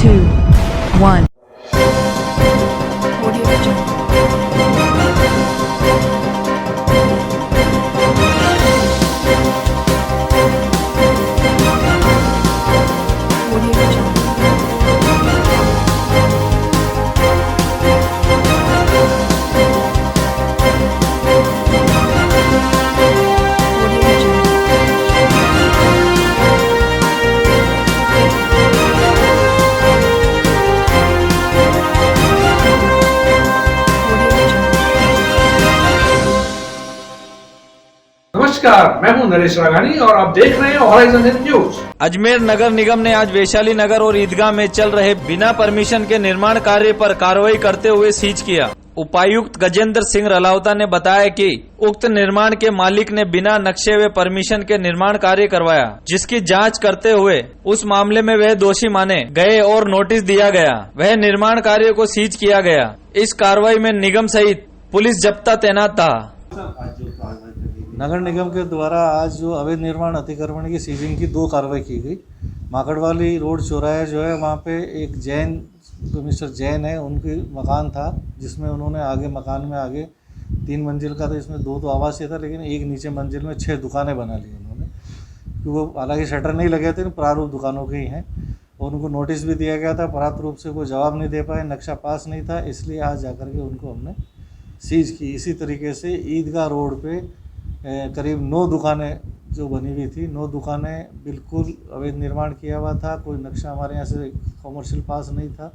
2, 1. Audio Jungle. Audio Jungle. Audio Jungle. Audio Jungle. नमस्कार, मैं हूं नरेश राघानी और आप देख रहे हैं हॉराइजन हिंद न्यूज। अजमेर नगर निगम ने आज वैशाली नगर और ईदगाह में चल रहे बिना परमिशन के निर्माण कार्य पर कार्रवाई करते हुए सीज किया। उपायुक्त गजेंद्र सिंह रलावता ने बताया कि उक्त निर्माण के मालिक ने बिना नक्शे व परमिशन के निर्माण कार्य करवाया, जिसकी जांच करते हुए उस मामले में वह दोषी माने गए और नोटिस दिया गया। वह निर्माण कार्य को सीज किया गया। इस कार्रवाई में निगम सहित पुलिस जब्ता तैनात था। नगर निगम के द्वारा आज जो अवैध निर्माण अतिक्रमण की सीजिंग की 2 कार्रवाई की गई। माकड़वाली रोड चौराहे जो है वहाँ पे एक जैन, जो मिस्टर जैन है, उनकी मकान था जिसमें उन्होंने आगे मकान में आगे 3 मंजिल का था, इसमें 2 तो आवासीय था, लेकिन एक नीचे मंजिल में 6 दुकानें बना ली उन्होंने, क्योंकि वो हालांकि शटर नहीं लगे थे, प्रारूप दुकानों के ही हैं। और उनको नोटिस भी दिया गया था, प्राप्त रूप से कोई जवाब नहीं दे पाए, नक्शा पास नहीं था, इसलिए आज जाकर के उनको हमने सीज की। इसी तरीके से ईदगाह रोड पे करीब 9 दुकानें जो बनी हुई थी, 9 दुकानें बिल्कुल अवैध निर्माण किया हुआ था। कोई नक्शा हमारे यहाँ से कॉमर्शियल पास नहीं था।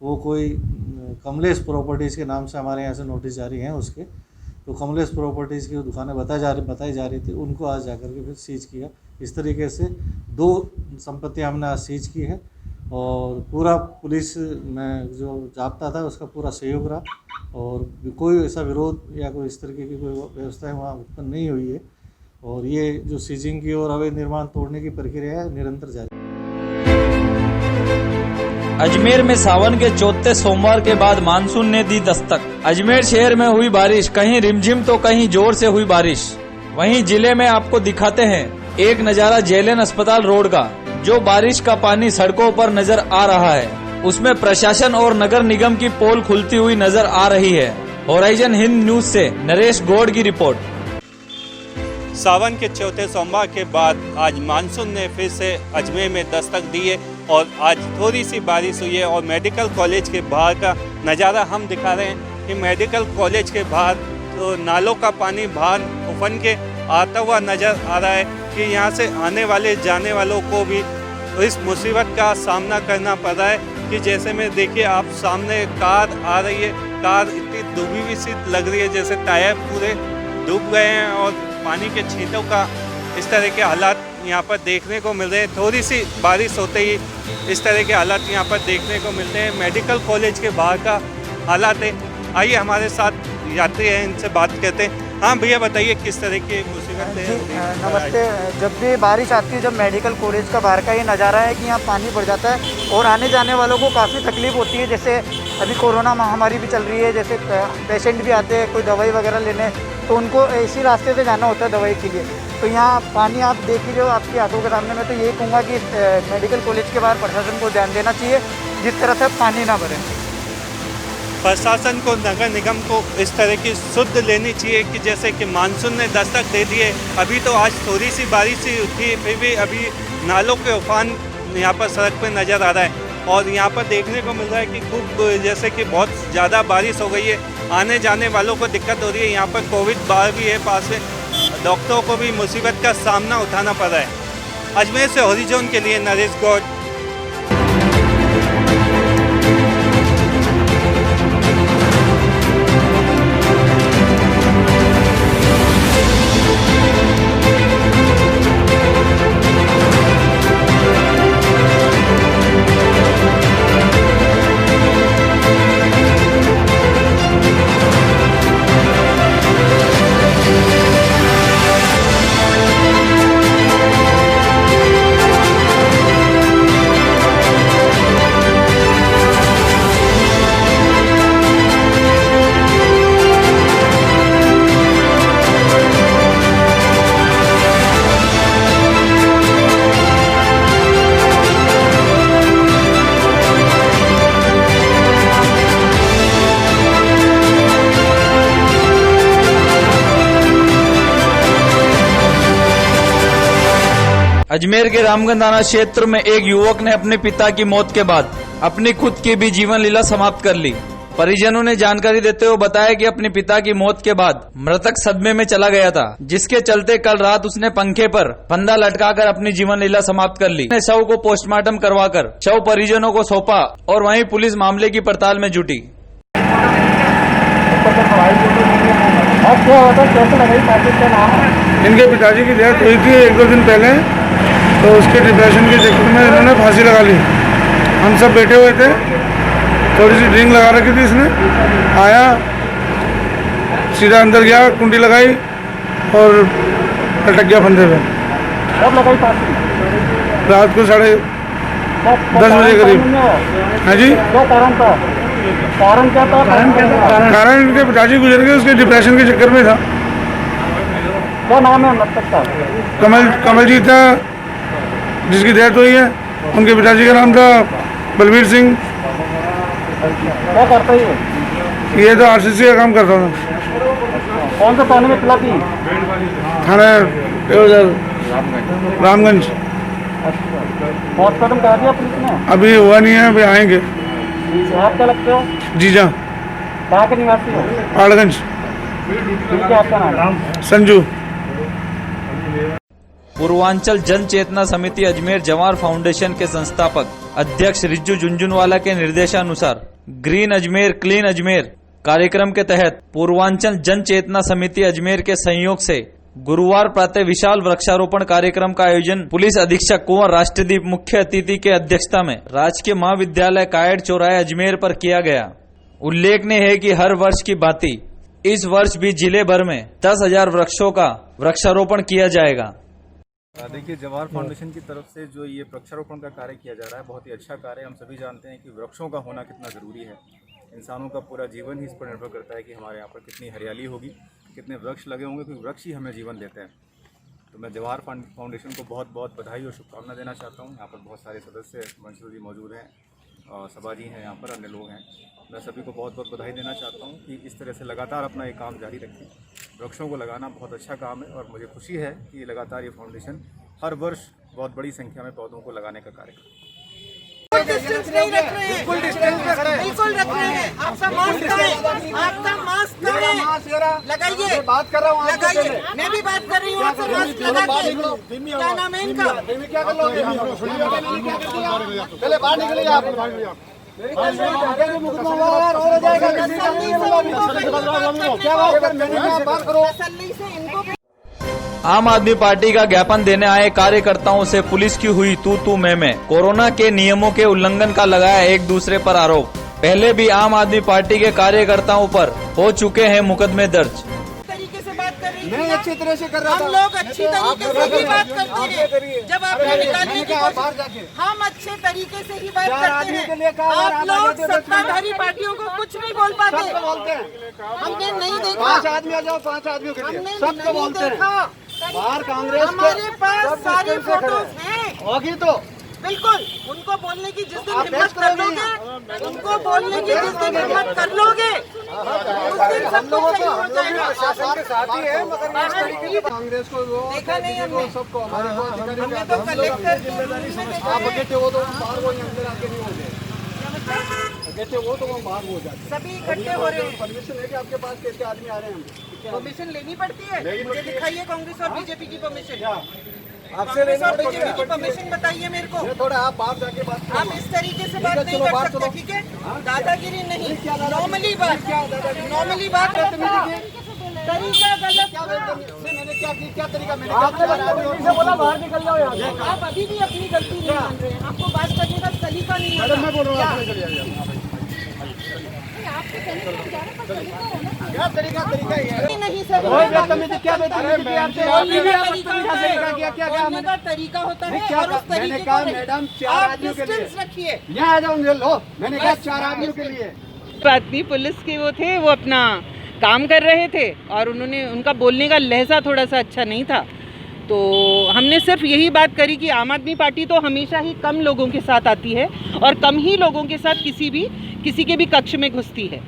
वो कोई कमलेश प्रॉपर्टीज़ के नाम से हमारे यहाँ से नोटिस जारी हैं उसके, तो कमलेश प्रॉपर्टीज़ की वो दुकानें बताई जा रही थी, उनको आज जाकर के फिर सीज किया। इस तरीके से 2 संपत्तियाँ हमने आज सीज की है और पूरा पुलिस में जो जाब्ता था उसका पूरा सहयोग रहा और कोई ऐसा विरोध या कोई इस तरीके की कोई व्यवस्था है वहाँ उत्पन्न नहीं हुई है। और ये जो सीजिंग की और अवैध निर्माण तोड़ने की प्रक्रिया है निरंतर जारी। अजमेर में सावन के चौथे सोमवार के बाद मानसून ने दी दस्तक। अजमेर शहर में हुई बारिश, कहीं रिमझिम तो कहीं जोर से हुई बारिश। वहीं जिले में आपको दिखाते हैं एक नजारा जेएलएन अस्पताल रोड का, जो बारिश का पानी सड़कों पर नजर आ रहा है। उसमें प्रशासन और नगर निगम की पोल खुलती हुई नजर आ रही है। हॉराइजन हिंद न्यूज से नरेश गौड़ की रिपोर्ट। सावन के चौथे सोमवार के बाद आज मानसून ने फिर से अजमेर में दस्तक दी है और आज थोड़ी सी बारिश हुई है। और मेडिकल कॉलेज के बाहर का नज़ारा हम दिखा रहे हैं कि मेडिकल कॉलेज के बाहर तो नालों का पानी बाहर उफन के आता हुआ नज़र आ रहा है कि यहाँ से आने वाले जाने वालों को भी इस मुसीबत का सामना करना पड़ रहा है। कि जैसे में देखिए आप सामने कार आ रही है, कार इतनी डूबी हुई सी लग रही है जैसे टायर पूरे डूब गए हैं और पानी के छींटों का इस तरह के हालात यहाँ पर देखने को मिल रहे हैं। थोड़ी सी बारिश होते ही इस तरह के हालात यहाँ पर देखने को मिलते हैं। मेडिकल कॉलेज के बाहर का हालात है। आइए हमारे साथ यात्री हैं, इनसे बात करते हैं। हाँ भैया बताइए किस तरह की मुसीबत है? नमस्ते। जब भी बारिश आती है, जब मेडिकल कॉलेज का बाहर का ये नज़ारा है कि यहाँ पानी भर जाता है और आने जाने वालों को काफ़ी तकलीफ होती है। जैसे अभी कोरोना महामारी भी चल रही है, जैसे पेशेंट भी आते हैं कोई दवाई वगैरह लेने, तो उनको इसी रास्ते से जाना होता है दवाई के लिए। तो यहाँ पानी आप देख लीजिए आपकी आंखों के सामने। मैं तो यही कहूँगा कि मेडिकल कॉलेज के बाहर प्रशासन को ध्यान देना चाहिए जिस तरह से पानी ना भरे। प्रशासन को, नगर निगम को इस तरह की शुद्ध लेनी चाहिए कि जैसे कि मानसून ने दस्तक दे दी है। अभी तो आज थोड़ी सी बारिश थी, फिर भी अभी नालों के उफान यहाँ पर सड़क पे नज़र आ रहा है। और यहाँ पर देखने को मिल रहा है कि खूब जैसे कि बहुत ज़्यादा बारिश हो गई है, आने जाने वालों को दिक्कत हो रही है। यहाँ पर कोविड बार भी है पास में, डॉक्टरों को भी मुसीबत का सामना उठाना पड़ रहा है। अजमेर से हॉरिजॉन के लिए नरेश गौड़। अजमेर के रामगंज थाना क्षेत्र में एक युवक ने अपने पिता की मौत के बाद अपनी खुद की भी जीवन लीला समाप्त कर ली। परिजनों ने जानकारी देते हुए बताया कि अपने पिता की मौत के बाद मृतक सदमे में चला गया था, जिसके चलते कल रात उसने पंखे पर फंदा लटकाकर अपनी जीवन लीला समाप्त कर ली। शव को पोस्टमार्टम करवाकर शव परिजनों को सौंपा और वहीं पुलिस मामले की पड़ताल में जुटी। इनके पिताजी की डेथ हुई थी 1-2 दिन पहले, तो उसके डिप्रेशन के चक्कर में इन्होंने फांसी लगा ली। हम सब बैठे हुए थे, थोड़ी सी ड्रिंक लगा रखी थी इसने, आया सीधा अंदर गया, कुंडी लगाई और लटक गया फंदे पे। कब लगाई फांसी? रात को 10:30 बजे करीब। हाँ जी, क्या कारण था? कारण क्या था? कारण इनके पिताजी गुजर गए, उसके डिप्रेशन के चक्कर में था। क्या नाम है मृतक का? कमलजीत था जिसकी डेथ हुई है। उनके पिताजी का नाम था बलबीर सिंह। क्या करता है ये तो आरसीसी का काम करता था। कौन सा थाने में इतला थी? थाना रामगंज। पोस्टमार्टम करा दिया पुलिस ने? अभी हुआ नहीं है, अभी आएंगे। आप क्या लगते हो? जीजा। कहाँ के निवासी हो? आड़गंज। ठीक है, आपका नाम? संजू। पूर्वांचल जन चेतना समिति अजमेर जवार फाउंडेशन के संस्थापक अध्यक्ष रिज्जू झुंझुनवाला के निर्देशानुसार ग्रीन अजमेर क्लीन अजमेर कार्यक्रम के तहत पूर्वांचल जन चेतना समिति अजमेर के सहयोग से गुरुवार प्रातः विशाल वृक्षारोपण कार्यक्रम का आयोजन पुलिस अधीक्षक कुंवर राष्ट्रदीप मुख्य अतिथि के अध्यक्षता में राजकीय महाविद्यालय कायड़ चौराहे अजमेर पर किया गया। उल्लेखनीय है कि हर वर्ष की भांति इस वर्ष भी जिले भर में 10,000 वृक्षों का वृक्षारोपण किया जाएगा। देखिए, जवाहर फाउंडेशन की तरफ से जो ये वृक्षारोपण का कार्य किया जा रहा है, बहुत ही अच्छा कार्य है। हम सभी जानते हैं कि वृक्षों का होना कितना ज़रूरी है। इंसानों का पूरा जीवन ही इस पर निर्भर करता है कि हमारे यहाँ पर कितनी हरियाली होगी, कितने वृक्ष लगे होंगे, क्योंकि वृक्ष ही हमें जीवन देते हैं। तो मैं जवाहर फाउंडेशन को बहुत बहुत बधाई और शुभकामना देना चाहता हूँ। यहाँ पर बहुत सारे सदस्य मंशूर जी मौजूद हैं, सभा जी हैं, यहाँ पर अन्य लोग हैं। मैं सभी को बहुत बहुत बधाई देना चाहता हूँ कि इस तरह से लगातार अपना ये काम जारी रखें। वृक्षों को लगाना बहुत अच्छा काम है और मुझे खुशी है कि लगातार ये फाउंडेशन हर वर्ष बहुत बड़ी संख्या में पौधों को लगाने का कार्य करता है। डिस्टेंस नहीं रख रहे हैं, बिल्कुल रख रहे हैं। आपका मास्क कहाँ है? आपका मास्क कहाँ है? लगाइए, बात कर रहा हूँ, लगाइए। मैं भी बात कर रही हूँ, आपसे मास्क लगा के। क्या नाम है इनका? क्या कर लोगे? पहले बाहर निकलिए आप। आम आदमी पार्टी का ज्ञापन देने आए कार्यकर्ताओं से पुलिस की हुई तू मैं कोरोना के नियमों के उल्लंघन का लगाया एक दूसरे पर आरोप। पहले भी आम आदमी पार्टी के कार्यकर्ताओं पर हो चुके हैं मुकदमे दर्ज। मैं अच्छी तरह से कर रहा था। हम लोग अच्छी तरीके से ही बात करते हैं। जब आपने निकालने की कोशिश, हम अच्छे तरीके से ही बात करते हैं। आप लोग सत्ताधारी पार्टियों को कुछ नहीं बोल पाते। हमने नहीं देखा। 5 आदमी आ जाओ, 5 आदमियों के लिए सबको बोलते हैं। बाहर कांग्रेस हमारे पास सारी फोटोज हैं। होगी तो बिल्कुल, उनको बोलने की जिस दिन हिम्मत कर लोगे, उनको बोलने की जिस दिन हिम्मत कर लोगे, उस दिन सब कुछ सही हो जाएगा। साथी है, मगर कांग्रेस को देखा नहीं हमने, सबको हमारे हमने तो कलेक्टर के रूम में देखा आप है। कहते हो तो बाहर वो अंदर आके नहीं हो जाए, कहते हो तो वो बाहर हो जाते। सभी इकट्ठे हो रहे हैं। परमिशन है कि आपके पास कैसे आदमी आ रहे हैं? परमिशन लेनी पड़ती है। मुझे दिखाइए कांग्रेस और बीजेपी की परमिशन। आपसे लेनी और पड़ेगी। बीजेपी की परमिशन बताइए मेरे को। थोड़ा आप बाहर जाके बात करो। आप इस तरीके से बात नहीं कर सकते, ठीक है? दादागिरी नहीं, नॉर्मली बात, नॉर्मली बात। तरीका गलत। मैंने क्या तरीका मैंने आपने बोला बाहर निकल जाओ यहाँ से। आप अभी भी अपनी गलती नहीं मान रहे हैं। आपको बात करने का सलीका नहीं है। मैं बोल रहा हूँ क्या तरीका नहीं सर, क्या बोलने का तरीका होता है और उस तरीके को मैडम 4 आप आदमियों के लिए डिस्टेंस रखिए। यहाँ आ जाओ, लो मैंने कहा 4 आदमियों के लिए। बात नहीं, पुलिस के वो थे, वो अपना काम कर रहे थे और उनका बोलने का लहजा थोड़ा सा अच्छा नहीं था। तो हमने सिर्फ यही बात करी कि आम आदमी पार्टी तो हमेशा ही कम लोगों के साथ आती है और कम ही लोगों के साथ किसी के भी कक्ष में घुसती है।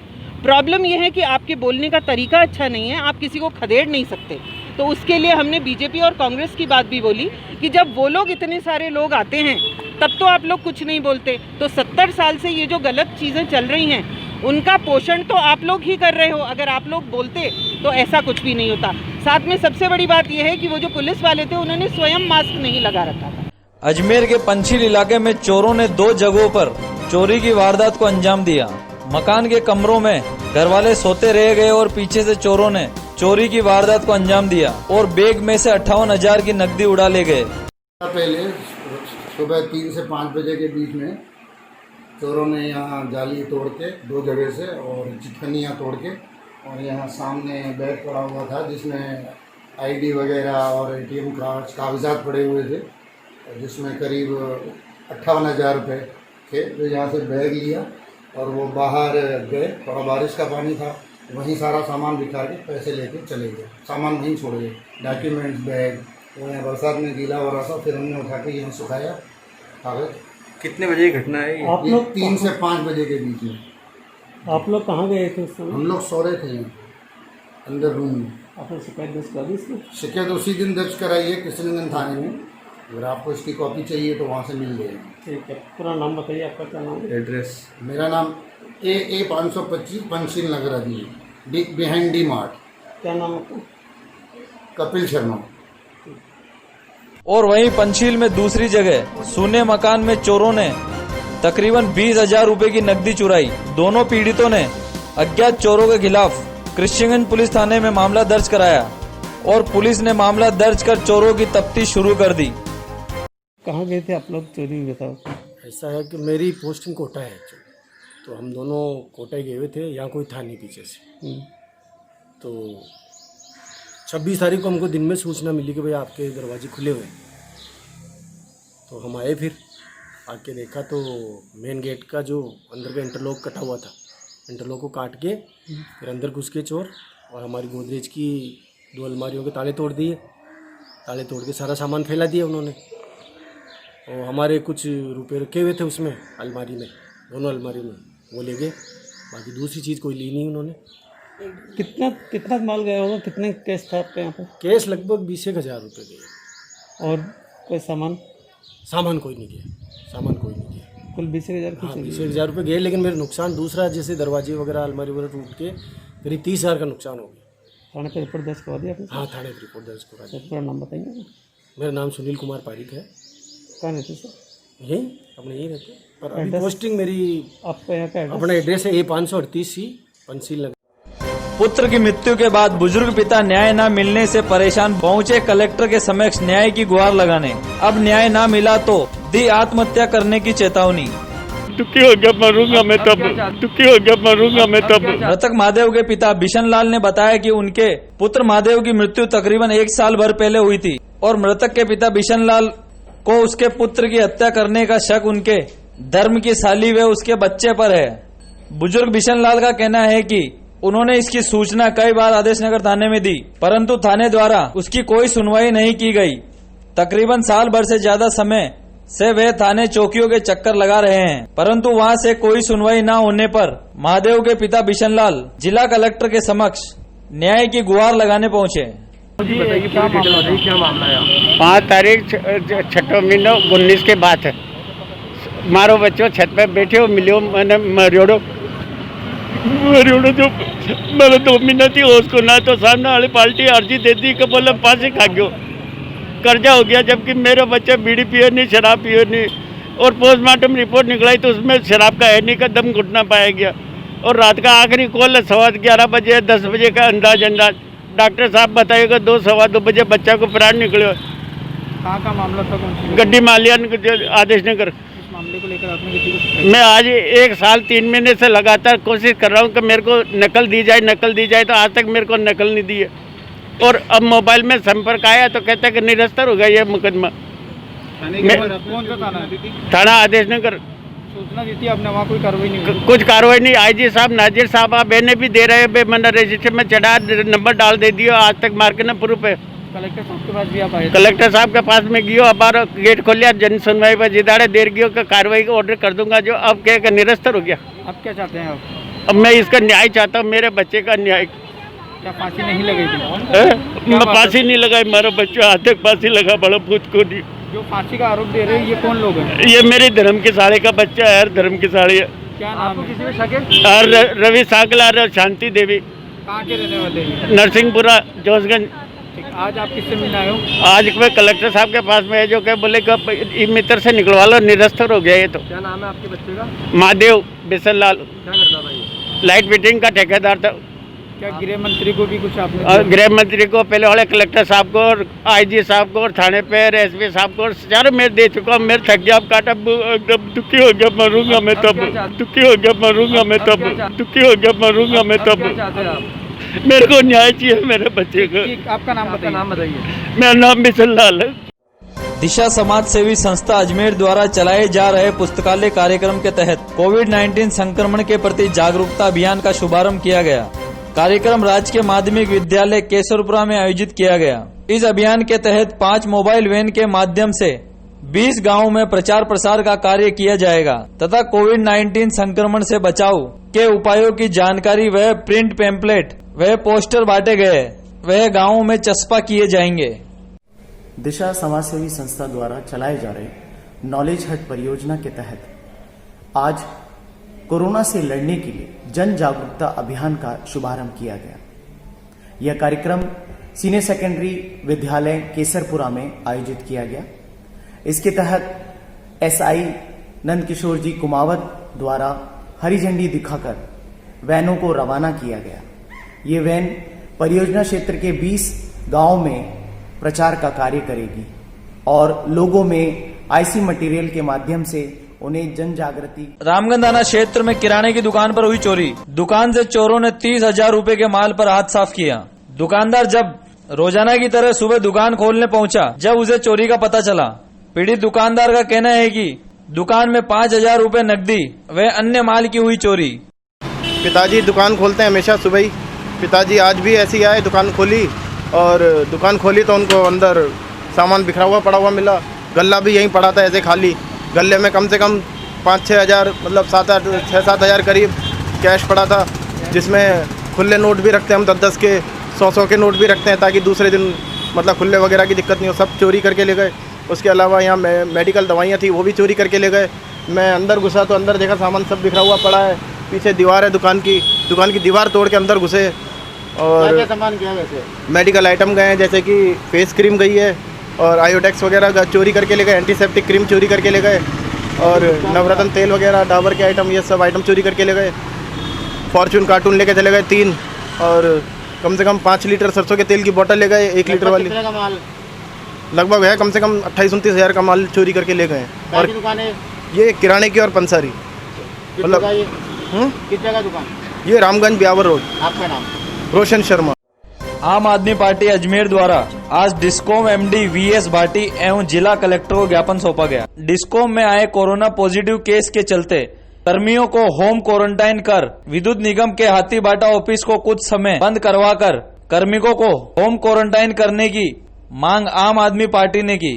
प्रॉब्लम यह है कि आपके बोलने का तरीका अच्छा नहीं है, आप किसी को खदेड़ नहीं सकते। तो उसके लिए हमने बीजेपी और कांग्रेस की बात भी बोली कि जब वो लोग इतने सारे लोग आते हैं तब तो आप लोग कुछ नहीं बोलते। तो 70 साल से ये जो गलत चीज़ें चल रही हैं उनका पोषण तो आप लोग ही कर रहे हो। अगर आप लोग बोलते तो ऐसा कुछ भी नहीं होता। साथ में सबसे बड़ी बात यह है कि वो जो पुलिस वाले थे उन्होंने स्वयं मास्क नहीं लगा रखा था। अजमेर के पंचील इलाके में चोरों ने 2 जगहों पर चोरी की वारदात को अंजाम दिया। मकान के कमरों में घरवाले सोते रह गए और पीछे से चोरों ने चोरी की वारदात को अंजाम दिया और बैग में से 58,000 की नकदी उड़ा ले गए। पहले सुबह 3 से 5 बजे के बीच में चोरों ने यहाँ जाली तोड़ के 2 जगह से और चिटकनियाँ तोड़ के, और यहाँ सामने बैग पड़ा हुआ था जिसमें आईडी वगैरह और एटीएम कार्ड्स कागजात पड़े हुए थे, जिसमें करीब 58,000 रुपये थे। तो यहाँ से बैग लिया और वो बाहर गए, थोड़ा बारिश का पानी था, वहीं सारा सामान बिखा के पैसे लेके चले गए। सामान वहीं छोड़ गए, डॉक्यूमेंट्स, बैग। वो यहाँ बरसात में गीला हो रहा था, फिर हमने उठा के यहाँ सुखाया कागज। कितने बजे की घटना है आप लोग 3 से 5 बजे के बीच में। आप लोग कहाँ गए थे उस समय? हम लोग सो रहे थे अंदर रूम में। आपने शिकायत दर्ज करा दी इसकी? शिकायत उसी दिन दर्ज कराई है कृष्णगंज थाने में। अगर आपको इसकी कॉपी चाहिए तो वहाँ से मिल जाएगी। ठीक है, पूरा नाम बताइए आपका, क्या नाम है? एड्रेस मेरा नाम AA 525 पंचशील नगर अभी बिहाइंड डी मार्ट। क्या नाम आपका? कपिल शर्मा। और वहीं पंचील में दूसरी जगह सूने मकान में चोरों ने तकरीबन 20,000 रुपए की नकदी चुराई। दोनों पीड़ितों ने अज्ञात चोरों के खिलाफ कृष्णगंज पुलिस थाने में मामला दर्ज कराया और पुलिस ने मामला दर्ज कर चोरों की तफ्तीश शुरू कर दी। कहाँ गए थे आप लोग चोरी हुई बताओ? ऐसा है कि मेरी पोस्टिंग कोटा है, तो हम दोनों कोटा गए हुए थे, यहाँ कोई था नहीं पीछे से। तो 26 तारीख को हमको दिन में सूचना मिली कि भाई आपके दरवाजे खुले हुए। तो हम आए, फिर आके देखा तो मेन गेट का जो अंदर का इंटरलॉक कटा हुआ था, इंटरलॉक को काट के फिर अंदर घुस के चोर, और हमारी गोदरेज की 2 अलमारियों के ताले तोड़ दिए। ताले तोड़ के सारा सामान फैला दिया उन्होंने, और हमारे कुछ रुपए रखे हुए थे उसमें अलमारी में, दोनों अलमारी में, वो ले गए। बाकी दूसरी चीज़ कोई ली नहीं उन्होंने। कितना माल गया होगा? कितने केस था आपके यहाँ पे? केस लगभग 20,000 रुपये गए। और कोई सामान कोई नहीं गया, सामान कोई नहीं गया। कुल 20,000 की? हाँ, 20,000 रुपये गए, लेकिन मेरे नुकसान दूसरा, जैसे दरवाजे वगैरह अलमारी वगैरह टूट के करीब 30,000 का नुकसान हो गया। थाने पर रिपोर्ट दर्ज करवा दिया आपने? हाँ, थाने पर रिपोर्ट दर्ज करा दी। पूरा नाम बताइए। मेरा नाम सुनील कुमार पारिक है। कहाँ रहते सर? यहीं अपने यहीं रहते, पर अभी पोस्टिंग मेरी आपका यहाँ का अपना एड्रेस है A 538C पंचशील नगर। पुत्र की मृत्यु के बाद बुजुर्ग पिता न्याय न मिलने से परेशान पहुंचे कलेक्टर के समक्ष न्याय की गुहार लगाने। अब न्याय न मिला तो दी आत्महत्या करने की चेतावनी। दुखी हो गया, मरूंगा मैं तब। दुखी हो गया, मरूंगा मैं तब। मृतक महादेव के पिता बिशन लाल ने बताया कि उनके पुत्र महादेव की मृत्यु तकरीबन 1 साल भर पहले हुई थी और मृतक के पिता बिशन लाल को उसके पुत्र की हत्या करने का शक उनके धर्म की साली व उसके बच्चे पर है। बुजुर्ग बिशन लाल का कहना है कि उन्होंने इसकी सूचना कई बार आदेश नगर थाने में दी, परंतु थाने द्वारा उसकी कोई सुनवाई नहीं की गई। तकरीबन साल भर से ज्यादा समय से वे थाने चौकियों के चक्कर लगा रहे हैं, परंतु वहां से कोई सुनवाई न होने पर महादेव के पिता बिशन लाल जिला कलेक्टर के समक्ष न्याय की गुहार लगाने पहुंचे। क्या मामला है? 5 तारीख 6 महीना 19 के बाद है। मारो बच्चों, छत पे बैठे हो, मिलो मैंने मरियोड़ो जो मेरे 2 महीना थी उसको ना, तो सामने वाली पार्टी अर्जी दे दी कि बोला फांसी खा गयो, कर्जा हो गया। जबकि मेरा बच्चा बीड़ी पिए नहीं, शराब पिए नहीं, और पोस्टमार्टम रिपोर्ट निकलाई तो उसमें शराब का है नहीं का दम घुटना पाया गया। और रात का आखिरी कॉल 11:15 बजे 10 बजे का अंदाज डॉक्टर साहब बताइएगा 2 सवा 2 बजे बच्चा को प्राण निकले। कहाँ का मामला था? कौन सी गड्डी मालियान आदेश नगर। इस मामले को लेकर आपने किसी को? मैं आज 1 साल 3 महीने से लगातार कोशिश कर रहा हूँ कि मेरे को नकल दी जाए, तो आज तक मेरे को नकल नहीं दी है। और अब मोबाइल में संपर्क आया तो कहता है कि निरस्तर हो गया ये मुकदमा। कौन सा थाना है? थाना आदेश नगर। सूचना दी थी आपने, वहाँ कोई कार्रवाई नहीं? कुछ कार्रवाई नहीं। IG साहब, नाजिर साहब आप बहने भी दे रहे हैं, मैंने रजिस्टर में चढ़ा नंबर डाल दे दिया, आज तक मार के ना प्रूफ है। कलेक्टर साहब के पास भी आप आए? कलेक्टर साहब के पास में गियो, अब गेट खोलिया, जन सुनवाई पर जिदाड़े देर गियो का कार्रवाई का ऑर्डर कर दूंगा, जो अब क्या निरस्तर हो गया। अब क्या चाहते हैं आप? अब मैं इसका न्याय चाहता हूँ, मेरे बच्चे का न्याय। क्या फांसी नहीं लगी थी? मैं फांसी नहीं लगाई, मेरा बच्चा हाथ तक फांसी लगा, बड़ा भूत को नहीं। जो फांसी का आरोप दे रहे हैं ये कौन लोग हैं? ये मेरे धर्म के साड़े का बच्चा है, धर्म के साड़े। क्या नाम है? किसी में शक? रवि साकला और शांति देवी। कहाँ के रहने वाले हैं? नरसिंहपुरा जोशगंज। आज आप किससे मिलने आए हो? आज मैं कलेक्टर साहब के पास में है, जो क्या बोले कि मित्र से निकलवा लो, निरस्तर हो गया ये तो। क्या नाम है आपके बच्चे का? महादेव बिसल लाल। क्या करता था ये? लाइट फिटिंग का ठेकेदार था। क्या गृह मंत्री को भी कुछ आपने? गृह मंत्री को, पहले वाले कलेक्टर साहब को, और IG साहब को, और थाने पे SP साहब को, और चारों मैं दे चुका। मेरे थक गया, अब काटा, एकदम दुखी हो गया, मरूंगा मैं तब, दुखी हो गया, मरूंगा मैं तब, दुखी हो गया, मरूंगा मैं तब। मेरे को न्याय चाहिए मेरे बच्चे को। आपका नाम बताइए। मेरा नाम बिसल लाल है। दिशा समाज सेवी संस्था अजमेर द्वारा चलाए जा रहे पुस्तकालय कार्यक्रम के तहत कोविड-19 संक्रमण के प्रति जागरूकता अभियान का शुभारंभ किया गया। कार्यक्रम राजकीय माध्यमिक विद्यालय केसरपुरा में आयोजित किया गया। इस अभियान के तहत 5 मोबाइल वैन के माध्यम से 20 गांवों में प्रचार प्रसार का कार्य किया जाएगा तथा कोविड-19 संक्रमण से बचाव के उपायों की जानकारी व प्रिंट पैम्पलेट व पोस्टर बांटे गए, वह गांवों में चस्पा किए जाएंगे। दिशा समाजसेवी संस्था द्वारा चलाए जा रहे नॉलेज हट परियोजना के तहत आज कोरोना से लड़ने के लिए जन जागरूकता अभियान का शुभारंभ किया गया। यह कार्यक्रम सीनियर सेकेंडरी विद्यालय केसरपुरा में आयोजित किया गया। इसके तहत SI नंदकिशोर जी कुमावत द्वारा हरी झंडी दिखाकर वैनों को रवाना किया गया। ये वैन परियोजना क्षेत्र के 20 गांवों में प्रचार का कार्य करेगी और लोगों में IC मटेरियल के माध्यम से उन्हें जन जागृति। रामगंधाना क्षेत्र में किराने की दुकान पर हुई चोरी। दुकान से चोरों ने 30,000 रूपए के माल पर हाथ साफ किया। दुकानदार जब रोजाना की तरह सुबह दुकान खोलने पहुंचा, जब उसे चोरी का पता चला। पीड़ित दुकानदार का कहना है कि दुकान में 5,000 रूपए नकदी व अन्य माल की हुई चोरी। पिताजी दुकान खोलते हैं हमेशा सुबह ही। पिताजी आज भी ऐसे ही आए, दुकान खोली और दुकान खोली तो उनको अंदर सामान बिखरा हुआ पड़ा हुआ मिला। गल्ला भी यहीं पड़ा था ऐसे खाली। गले में कम से कम 5-6 हज़ार, मतलब 6-7 हज़ार करीब कैश पड़ा था, जिसमें खुले नोट भी रखते हैं हम 10-10 के, 100-100 के नोट भी रखते हैं ताकि दूसरे दिन मतलब खुले वगैरह की दिक्कत नहीं हो। सब चोरी करके ले गए। उसके अलावा यहाँ मेडिकल दवाइयाँ थी, वो भी चोरी करके ले गए। मैं अंदर घुसा तो अंदर देखा सामान सब बिखरा हुआ पड़ा है। पीछे दीवार है दुकान की दीवार तोड़ के अंदर घुसे। और क्या सामान गया वैसे? मेडिकल आइटम गए हैं, जैसे कि फेस क्रीम गई है और आयोडेक्स वगैरह चोरी करके ले गए। एंटीसेप्टिक क्रीम चोरी करके ले गए और नवरत्न तेल वगैरह, डाबर के आइटम, ये सब आइटम चोरी करके ले गए। फॉर्चून कार्टून लेके चले गए 3 और कम से कम 5 लीटर सरसों के तेल की बोतल ले गए, 1 लीटर वाली। लगभग है कम से कम 28-29 हज़ार का माल चोरी करके ले गए। और दुकान है ये किराने की और पंसारी, मतलब किस जगह दुकान? ये रामगंज ब्यावर रोड। आपका नाम? रोशन शर्मा। आम आदमी पार्टी अजमेर द्वारा आज डिस्कॉम MD VS भाटी एवं जिला कलेक्टर को ज्ञापन सौंपा गया। डिस्कॉम में आए कोरोना पॉजिटिव केस के चलते कर्मियों को होम क्वारंटाइन कर विद्युत निगम के हाथीबाटा ऑफिस को कुछ समय बंद करवाकर कार्मिकों को होम क्वारंटाइन करने की मांग आम आदमी पार्टी ने की।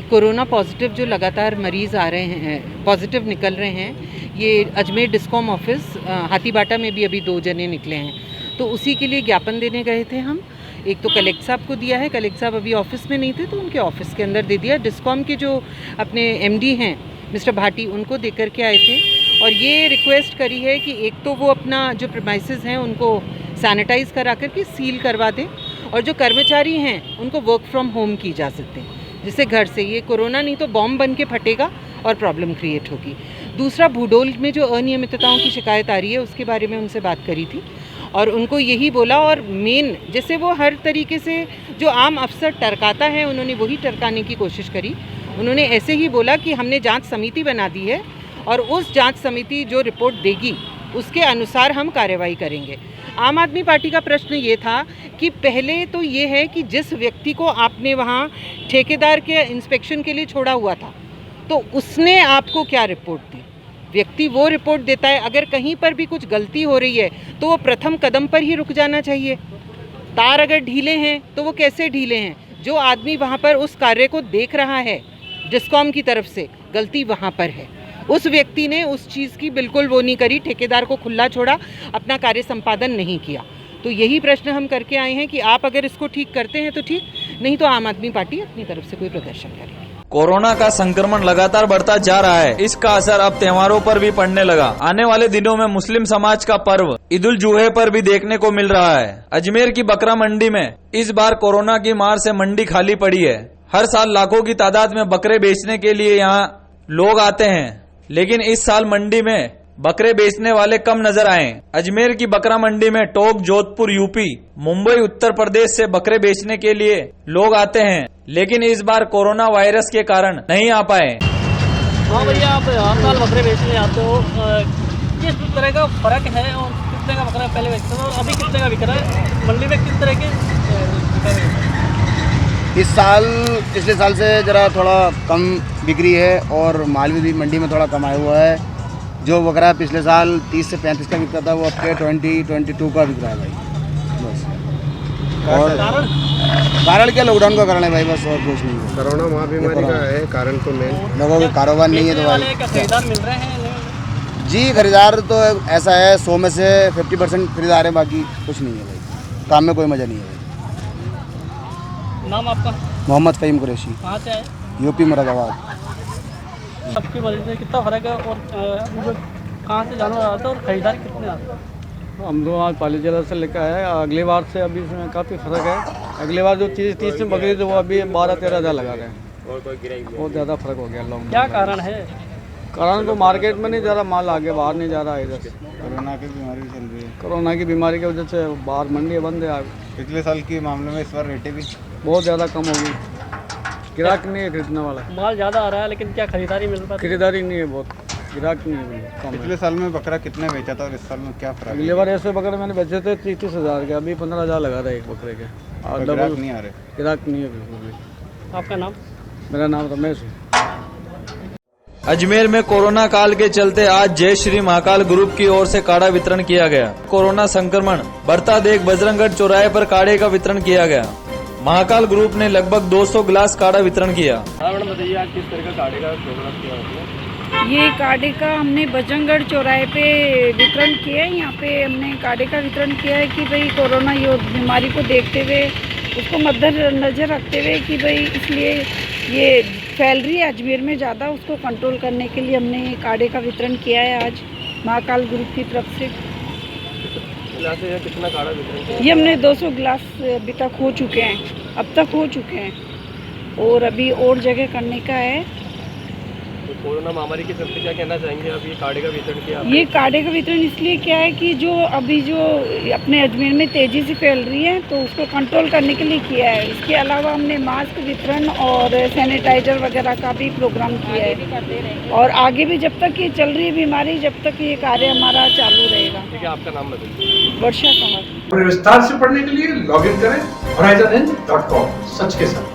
कोरोना पॉजिटिव जो लगातार मरीज आ रहे हैं, पॉजिटिव निकल रहे हैं, ये अजमेर डिस्कॉम ऑफिस हाथीबाटा में भी अभी 2 जने निकले हैं, तो उसी के लिए ज्ञापन देने गए थे हम। एक तो कलेक्टर साहब को दिया है, कलेक्टर साहब अभी ऑफिस में नहीं थे तो उनके ऑफिस के अंदर दे दिया। डिस्कॉम के जो अपने MD हैं मिस्टर भाटी, उनको दे करके आए थे और ये रिक्वेस्ट करी है कि एक तो वो अपना जो प्रीमाइसेस हैं उनको सैनिटाइज करा करके सील करवा दें और जो कर्मचारी हैं उनको वर्क फ्रॉम होम की इजाज़त दें, जिससे घर से ये कोरोना नहीं तो बॉम्ब बन के फटेगा और प्रॉब्लम क्रिएट होगी। दूसरा, भूडोल में जो अनियमितताओं की शिकायत आ रही है उसके बारे में उनसे बात करी थी और उनको यही बोला, और मेन जैसे वो हर तरीके से जो आम अफसर टरकाता है उन्होंने वही टरकाने की कोशिश करी। उन्होंने ऐसे ही बोला कि हमने जांच समिति बना दी है और उस जांच समिति जो रिपोर्ट देगी उसके अनुसार हम कार्रवाई करेंगे। आम आदमी पार्टी का प्रश्न ये था कि पहले तो ये है कि जिस व्यक्ति को आपने वहाँ ठेकेदार के इंस्पेक्शन के लिए छोड़ा हुआ था तो उसने आपको क्या रिपोर्ट दी? व्यक्ति वो रिपोर्ट देता है। अगर कहीं पर भी कुछ गलती हो रही है तो वो प्रथम कदम पर ही रुक जाना चाहिए। तार अगर ढीले हैं तो वो कैसे ढीले हैं? जो आदमी वहाँ पर उस कार्य को देख रहा है डिस्कॉम की तरफ से, गलती वहाँ पर है। उस व्यक्ति ने उस चीज़ की बिल्कुल वो नहीं करी, ठेकेदार को खुला छोड़ा, अपना कार्य संपादन नहीं किया। तो यही प्रश्न हम करके आए हैं कि आप अगर इसको ठीक करते हैं तो ठीक, नहीं तो आम आदमी पार्टी अपनी तरफ से कोई प्रदर्शन करेगी। कोरोना का संक्रमण लगातार बढ़ता जा रहा है। इसका असर अब त्योहारों पर भी पड़ने लगा। आने वाले दिनों में मुस्लिम समाज का पर्व ईद उल जुहे पर भी देखने को मिल रहा है। अजमेर की बकरा मंडी में इस बार कोरोना की मार से मंडी खाली पड़ी है। हर साल लाखों की तादाद में बकरे बेचने के लिए यहाँ लोग आते हैं, लेकिन इस साल मंडी में बकरे बेचने वाले कम नजर आए। अजमेर की बकरा मंडी में टोंक, जोधपुर यूपी, मुंबई उत्तर प्रदेश से बकरे बेचने के लिए लोग आते हैं, लेकिन इस बार कोरोना वायरस के कारण नहीं आ पाए। हाँ भैया, आप हर साल बकरे बेचने आते हो, किस तरह का फर्क है और कितने का बकरा पहले बेचते थे और अभी कितने का बिक रहा है मंडी में? किस तरह के इस साल पिछले साल से ज़रा थोड़ा कम बिक्री है और माल भी मंडी में थोड़ा कम आया हुआ है। जो बकरा पिछले साल 30 से 35 का बिकता था वो अब के 20-22 का बिक रहा है भाई। बस और कारण क्या, लॉकडाउन का कारण है भाई, बस और कुछ नहीं है। कोरोना महाबीमारी का है कारण तो मेन। लोगों को कारोबार नहीं है तो भाई खरीदार मिल रहे हैं? जी खरीदार तो ऐसा है 100 में से 50% खरीदार है, बाकी कुछ नहीं है भाई। काम में कोई मज़ा नहीं है भाई। नाम आपका? मोहम्मद फ़हीम कुरैशी। कहाँ से आए? यूपी मुरादाबाद। सबकी वजह से कितना फ़र्क है और कहाँ से जानवर आता है और खरीदार कितने आते हैं? हम लोग आज पाली जिला से लेकर आए। अगली बार से अभी इसमें काफ़ी फ़र्क है। अगली बार जो 30 में बकरी थी वो अभी 12-13 हज़ार लगा रहे हैं। बहुत ज़्यादा फ़र्क हो गया। लोग क्या कारण है? कारण तो मार्केट में नहीं जा रहा माल, आगे बाहर नहीं जा रहा है। इधर से कोरोना की बीमारी चल रही है। कोरोना की बीमारी की वजह से बाहर मंडी बंद है। पिछले साल के मामले में इस बार रेटें भी बहुत ज़्यादा कम हो गई। ग्राहक नहीं है खरीदने वाला। माल ज़्यादा आ रहा है लेकिन क्या खरीदारी मिल पाती? खरीदारी नहीं है, बहुत ग्राहक नहीं है, कम है। पिछले साल में बकरा कितने बेचा था और इस साल में क्या फर्क? अगली बार ऐसे बकरे मैंने बेचे थे 30 हज़ार के, अभी 15 हज़ार लगा रहा है एक बकरे के। और ग्राहक नहीं आ रहे? ग्राहक नहीं है बिल्कुल भी। आपका नाम? मेरा नाम रमेश है। अजमेर में कोरोना काल के चलते आज जय श्री महाकाल ग्रुप की ओर से काढ़ा वितरण किया गया। कोरोना संक्रमण बढ़ता देख बजरंगगढ़ चौराहे पर काढ़े का वितरण किया गया। महाकाल ग्रुप ने लगभग 200 गिलास काढ़ा वितरण किया। मैडम बताइए, आज किस तरह का काढ़े का प्रोग्राम किया आपने? ये काढ़े का हमने बजरंगगढ़ चौराहे पे वितरण किया है। यहाँ पे हमने काढ़े का वितरण किया है कि भाई कोरोना बीमारी को देखते हुए, उसको मद्देनजर रखते हुए कि भाई इसलिए ये फैल रही है अजमेर में ज़्यादा, उसको कंट्रोल करने के लिए हमने काढ़े का वितरण किया है आज महाकाल ग्रुप की तरफ से। कितना काढ़ा वितरण किया? ये हमने 200 गिलास अभी तक हो चुके हैं, अब तक हो चुके हैं और अभी और जगह करने का है। तो कोरोना महामारी के चलते क्या कहना चाहेंगे आप, ये काढ़े का वितरण किया? ये काढ़े का वितरण इसलिए क्या है कि जो अभी जो अपने अजमेर में तेज़ी से फैल रही है तो उसको कंट्रोल करने के लिए किया है। इसके अलावा हमने मास्क वितरण और सैनिटाइजर वगैरह का भी प्रोग्राम किया है और आगे भी जब तक ये चल रही है बीमारी, जब तक ये कार्य हमारा चालू रहेगा। ठीक है, आपका नाम बताइए। वर्षा कमर। विस्तार से पढ़ने के लिए लॉग इन करें horizonn.com, सच के साथ।